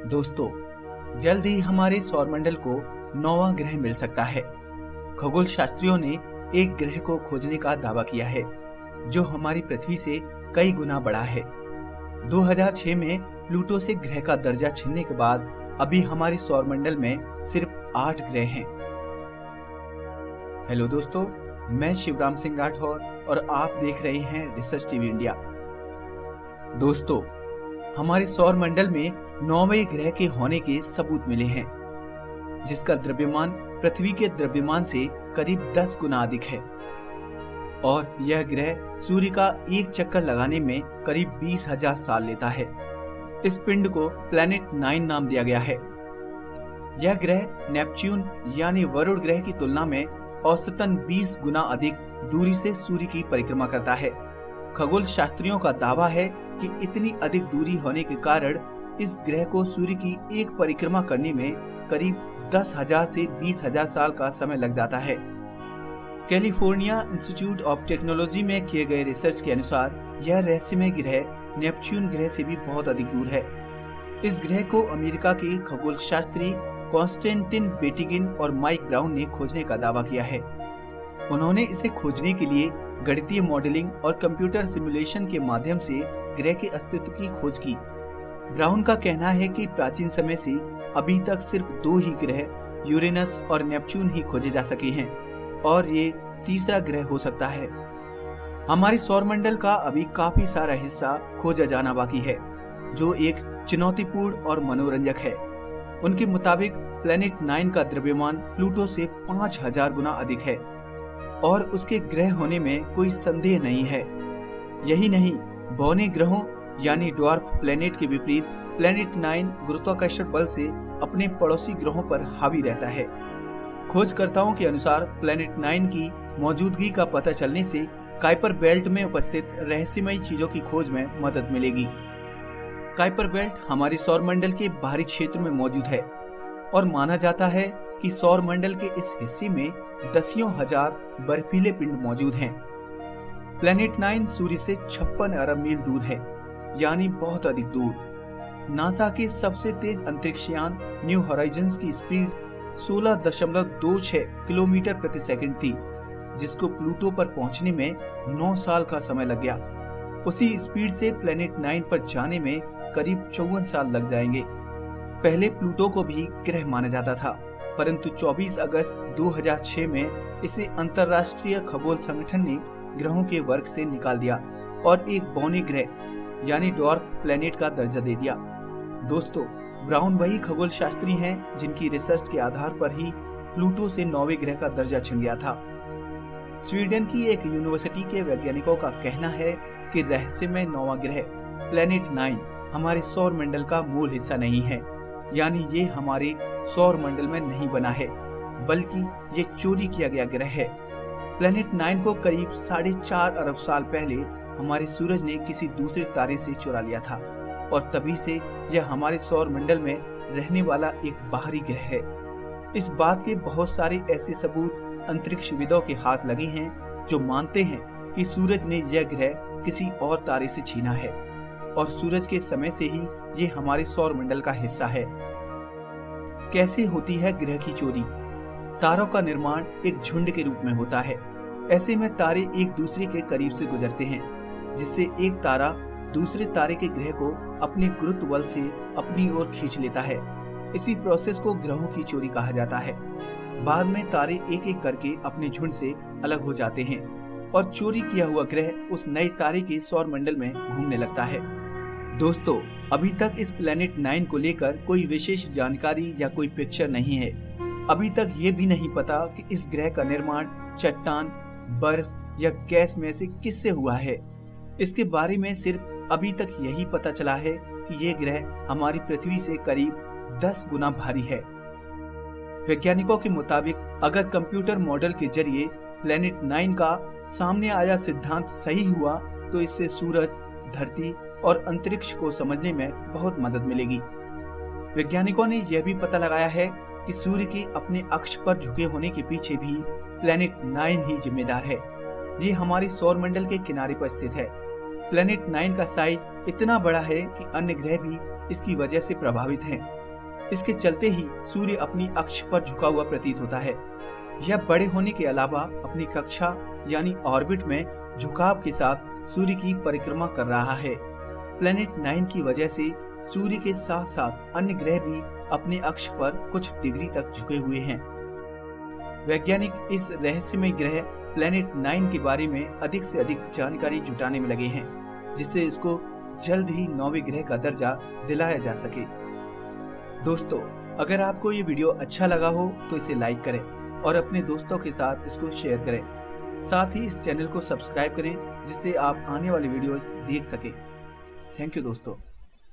दोस्तों, जल्द ही हमारे सौरमंडल को नौवां ग्रह मिल सकता है। खगोल शास्त्रियों ने एक ग्रह को खोजने का दावा किया है जो हमारी पृथ्वी से कई गुना बड़ा है। 2006 में प्लूटो से ग्रह का दर्जा छीनने के बाद अभी हमारे सौरमंडल में सिर्फ 8 ग्रह हैं। हेलो दोस्तों, मैं शिवराम सिंह राठौर और आप देख रहे हैं रिसर्च टीवी इंडिया। दोस्तों, हमारे सौरमंडल में 9वें ग्रह के होने के सबूत मिले हैं, जिसका द्रव्यमान पृथ्वी के द्रव्यमान से करीब 10 गुना अधिक है और यह ग्रह सूर्य का एक चक्कर लगाने में करीब 20,000 साल लेता है। इस पिंड को प्लैनेट 9 नाम दिया गया है। यह ग्रह नेपच्यून यानी वरुण ग्रह की तुलना में औसतन 20 गुना अधिक दूरी से सूर्य की परिक्रमा करता है। खगोल शास्त्रियों का दावा है कि इतनी अधिक दूरी होने के कारण इस ग्रह को सूर्य की एक परिक्रमा करने में करीब 10,000 से 20,000 साल का समय लग जाता है। कैलिफोर्निया इंस्टीट्यूट ऑफ टेक्नोलॉजी में किए गए रिसर्च के अनुसार यह रहस्यमय ग्रह नेपच्यून ग्रह से भी बहुत अधिक दूर है। इस ग्रह को अमेरिका के खगोल शास्त्री कॉन्स्टेंटिन बेटिगिन और माइक ब्राउन ने खोजने का दावा किया है। उन्होंने इसे खोजने के लिए गणितीय मॉडलिंग और कंप्यूटर सिमुलेशन के माध्यम से ग्रह के अस्तित्व की खोज की। ब्राउन का कहना है कि प्राचीन समय से अभी तक सिर्फ 2 ही ग्रह यूरेनस और नेपच्यून ही खोजे जा सके हैं और ये तीसरा ग्रह हो सकता है। हमारे सौरमंडल का अभी काफी सारा हिस्सा खोजा जाना बाकी है, जो एक चुनौतीपूर्ण और मनोरंजक है। उनके मुताबिक प्लैनेट 9 का द्रव्यमान प्लूटो से 5,000 गुना अधिक है और उसके ग्रह होने में कोई संदेह नहीं है। यही नहीं, बौने ग्रहों यानी ड्वार्फ प्लैनेट के विपरीत प्लैनेट 9 गुरुत्वाकर्षण बल से अपने पड़ोसी ग्रहों पर हावी रहता है। खोजकर्ताओं के अनुसार प्लैनेट 9 की मौजूदगी का पता चलने से काइपर बेल्ट में उपस्थित रहस्यमयी चीजों की खोज में मदद मिलेगी। काइपर बेल्ट हमारे सौरमंडल के बाहरी क्षेत्र में मौजूद है और माना जाता है कि सौरमंडल के इस हिस्से में दसियों हजार बर्फीले पिंड मौजूद हैं। प्लैनेट 9 सूर्य से 56 अरब मील दूर है, यानी बहुत अधिक दूर। नासा के सबसे तेज अंतरिक्षयान न्यू होराइजन्स की स्पीड 16.26 किलोमीटर प्रति सेकंड थी, जिसको प्लूटो पर पहुंचने में 9 साल का समय लग गया। उसी स्पीड से प्लैनेट 9 पर जाने में करीब 54 साल लग जाएंगे। पहले प्लूटो को भी ग्रह माना जाता था, परंतु 24 अगस्त 2006 में इसे अंतर्राष्ट्रीय खगोल संगठन ने ग्रहों के वर्ग से निकाल दिया और एक बौने ग्रह यानी ड्वार्फ प्लैनेट का दर्जा दे दिया। दोस्तों, ब्राउन वही खगोल शास्त्री हैं जिनकी रिसर्च के आधार पर ही प्लूटो से 9वें ग्रह का दर्जा छिन गया था। स्वीडन की एक यूनिवर्सिटी के वैज्ञानिकों का कहना है कि रहस्यमय 9वां ग्रह प्लैनेट 9 हमारे सौर मंडल का मूल हिस्सा नहीं है, यानी ये हमारे सौर मंडल में नहीं बना है, बल्कि ये चोरी किया गया ग्रह है। प्लैनेट 9 को करीब 4.5 अरब साल पहले हमारे सूरज ने किसी दूसरे तारे से चुरा लिया था और तभी से यह हमारे सौर मंडल में रहने वाला एक बाहरी ग्रह है। इस बात के बहुत सारे ऐसे सबूत अंतरिक्षविदों के हाथ लगे हैं जो मानते हैं कि सूरज ने यह ग्रह किसी और तारे से छीना है और सूरज के समय से ही ये हमारे सौर मंडल का हिस्सा है। कैसे होती है ग्रह की चोरी? तारों का निर्माण एक झुंड के रूप में होता है। ऐसे में तारे एक दूसरे के करीब से गुजरते हैं, जिससे एक तारा दूसरे तारे के ग्रह को अपने गुरुत्व बल से अपनी ओर खींच लेता है। इसी प्रोसेस को ग्रहों की चोरी कहा जाता है। बाद में तारे एक एक करके अपने झुंड से अलग हो जाते हैं और चोरी किया हुआ ग्रह उस नए तारे के सौर मंडल में घूमने लगता है। दोस्तों, अभी तक इस प्लैनेट 9 को लेकर कोई विशेष जानकारी या कोई पिक्चर नहीं है। अभी तक ये भी नहीं पता कि इस ग्रह का निर्माण चट्टान, बर्फ या गैस में से किससे हुआ है। इसके बारे में सिर्फ अभी तक यही पता चला है कि ये ग्रह हमारी पृथ्वी से करीब 10 गुना भारी है। वैज्ञानिकों के मुताबिक अगर कंप्यूटर मॉडल के जरिए प्लैनेट 9 का सामने आया सिद्धांत सही हुआ तो इससे सूरज, धरती और अंतरिक्ष को समझने में बहुत मदद मिलेगी। वैज्ञानिकों ने यह भी पता लगाया है कि सूर्य के अपने अक्ष पर झुके होने के पीछे भी प्लैनेट 9 ही जिम्मेदार है। ये हमारे सौर मंडल के किनारे पर स्थित है प्लेनेट 9 का साइज इतना बड़ा है कि अन्य ग्रह भी इसकी वजह से प्रभावित हैं। इसके चलते ही सूर्य अपनी अक्ष पर झुका हुआ प्रतीत होता है। यह बड़े होने के अलावा अपनी कक्षा यानी ऑर्बिट में झुकाव के साथ सूर्य की परिक्रमा कर रहा है। प्लेनेट 9 की वजह से सूर्य के साथ साथ अन्य ग्रह भी अपने अक्ष पर कुछ डिग्री तक झुके हुए हैं। वैज्ञानिक इस रहस्यमय ग्रह प्लेनेट 9 के बारे में अधिक से अधिक जानकारी जुटाने में लगे हैं, जिससे इसको जल्द ही 9वें ग्रह का दर्जा दिलाया जा सके। दोस्तों, अगर आपको ये वीडियो अच्छा लगा हो तो इसे लाइक करें और अपने दोस्तों के साथ इसको शेयर करें। साथ ही इस चैनल को सब्सक्राइब करें, जिससे आप आने वाले वीडियोस देख सकें। थैंक यू दोस्तों।